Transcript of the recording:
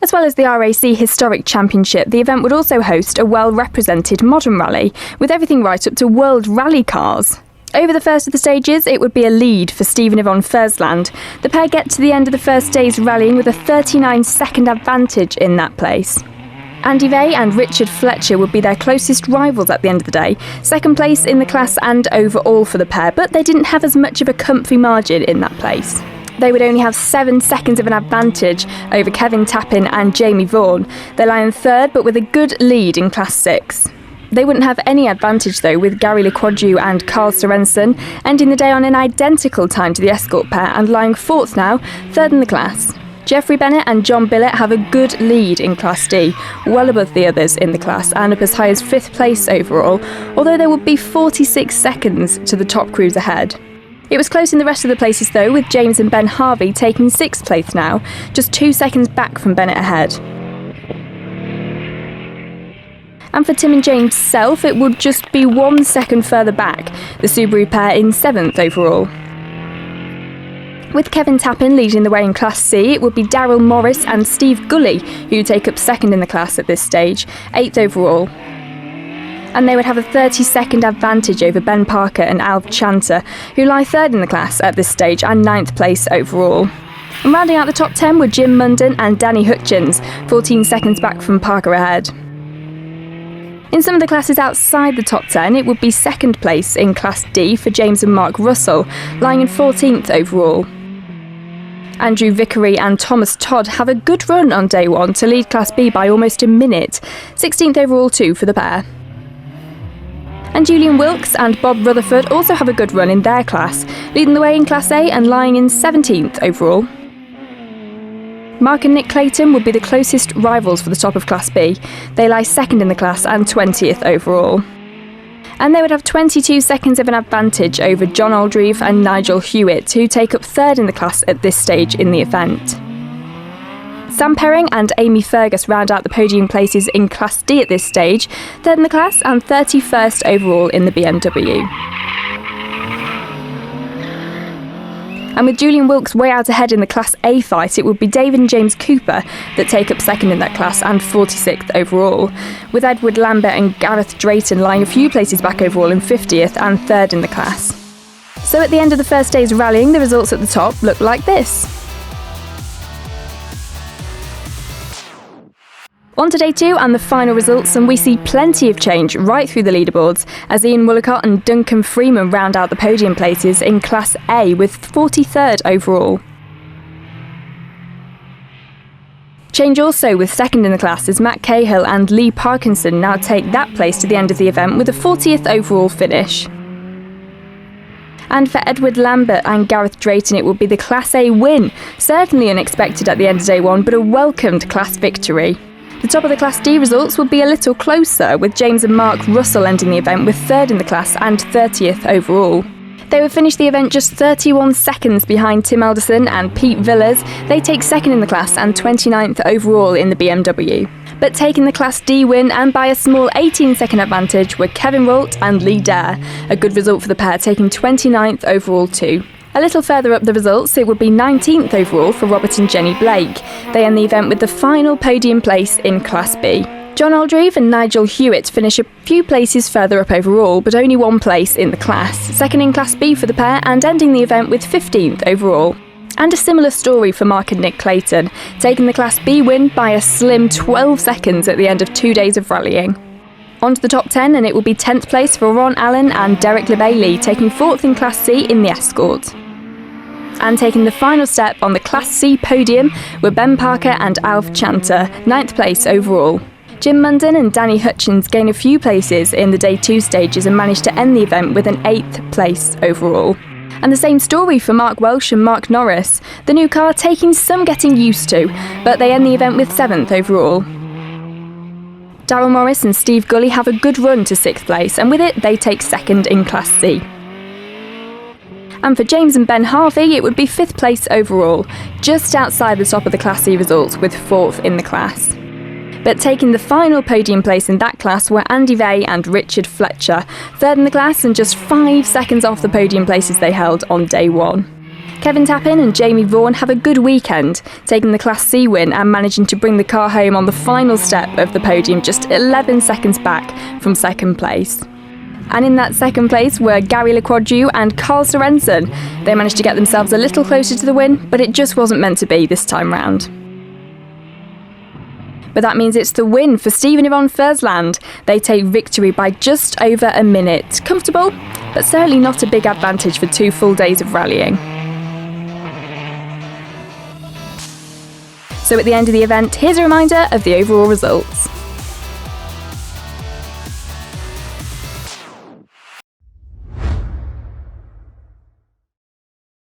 As well as the RAC Historic Championship, the event would also host a well-represented modern rally, with everything right up to world rally cars. Over the first of the stages, it would be a lead for Stephen Yvonne Fursland. The pair get to the end of the first day's rallying with a 39-second advantage in that place. Andy Vey and Richard Fletcher would be their closest rivals at the end of the day, second place in the class and overall for the pair, but they didn't have as much of a comfy margin in that place. They would only have 7 seconds of an advantage over Kevin Tappin and Jamie Vaughan. They lie in third, but with a good lead in Class 6. They wouldn't have any advantage though, with Gary Lequadju and Carl Sorensen ending the day on an identical time to the escort pair and lying fourth now, third in the class. Geoffrey Bennett and John Billett have a good lead in Class D, well above the others in the class and up as high as 5th place overall, although there would be 46 seconds to the top crews ahead. It was close in the rest of the places though, with James and Ben Harvey taking 6th place now, just 2 seconds back from Bennett ahead. And for Tim and James Self, it would just be 1 second further back, the Subaru pair in 7th overall. With Kevin Tappin leading the way in Class C, it would be Daryl Morris and Steve Gully who take up 2nd in the class at this stage, 8th overall. And they would have a 30-second advantage over Ben Parker and Alv Chanter, who lie 3rd in the class at this stage and 9th place overall. And rounding out the top 10 were Jim Munden and Danny Hutchins, 14 seconds back from Parker ahead. In some of the classes outside the top 10, it would be 2nd place in Class D for James and Mark Russell, lying in 14th overall. Andrew Vickery and Thomas Todd have a good run on day 1 to lead Class B by almost a minute, 16th overall too for the pair. And Julian Wilkes and Bob Rutherford also have a good run in their class, leading the way in Class A and lying in 17th overall. Mark and Nick Clayton would be the closest rivals for the top of Class B. They lie 2nd in the class and 20th overall. And they would have 22 seconds of an advantage over John Aldreve and Nigel Hewitt, who take up 3rd in the class at this stage in the event. Sam Perring and Amy Fergus round out the podium places in Class D at this stage, 3rd in the class and 31st overall in the BMW. And with Julian Wilkes way out ahead in the Class A fight, it would be David and James Cooper that take up 2nd in that class and 46th overall, with Edward Lambert and Gareth Drayton lying a few places back overall in 50th and 3rd in the class. So at the end of the first day's rallying, the results at the top look like this. On to day 2 and the final results, and we see plenty of change right through the leaderboards as Ian Mullicott and Duncan Freeman round out the podium places in Class A with 43rd overall. Change also with 2nd in the class as Matt Cahill and Lee Parkinson now take that place to the end of the event with a 40th overall finish. And for Edward Lambert and Gareth Drayton, it will be the Class A win, certainly unexpected at the end of day 1, but a welcomed class victory. The top of the Class D results would be a little closer, with James and Mark Russell ending the event with 3rd in the class and 30th overall. They would finish the event just 31 seconds behind Tim Elderson and Pete Villas. They take 2nd in the class and 29th overall in the BMW. But taking the Class D win and by a small 18-second advantage were Kevin Rolt and Lee Dare, a good result for the pair, taking 29th overall too. A little further up the results, it would be 19th overall for Robert and Jenny Blake. They end the event with the final podium place in Class B. John Aldreve and Nigel Hewitt finish a few places further up overall, but only 1 place in the class, 2nd in Class B for the pair and ending the event with 15th overall. And a similar story for Mark and Nick Clayton, taking the Class B win by a slim 12 seconds at the end of 2 days of rallying. On to the top 10, and it will be 10th place for Ron Allen and Derek LeBailey, taking 4th in Class C in the Escort. And taking the final step on the Class C podium were Ben Parker and Alf Chanter, 9th place overall. Jim Munden and Danny Hutchins gain a few places in the day 2 stages and managed to end the event with an 8th place overall. And the same story for Mark Welsh and Mark Norris, the new car taking some getting used to, but they end the event with 7th overall. Daryl Morris and Steve Gully have a good run to 6th place, and with it they take 2nd in Class C. And for James and Ben Harvey, it would be 5th place overall, just outside the top of the Class C results with 4th in the class. But taking the final podium place in that class were Andy Vey and Richard Fletcher, 3rd in the class and just 5 seconds off the podium places they held on day 1. Kevin Tappin and Jamie Vaughan have a good weekend, taking the Class C win and managing to bring the car home on the final step of the podium, just 11 seconds back from second place. And in that second place were Gary Lequadru and Carl Sorensen. They managed to get themselves a little closer to the win, but it just wasn't meant to be this time round. But that means it's the win for Stephen Yvonne Fursland. They take victory by just over a minute. Comfortable, but certainly not a big advantage for 2 full days of rallying. So at the end of the event, here's a reminder of the overall results.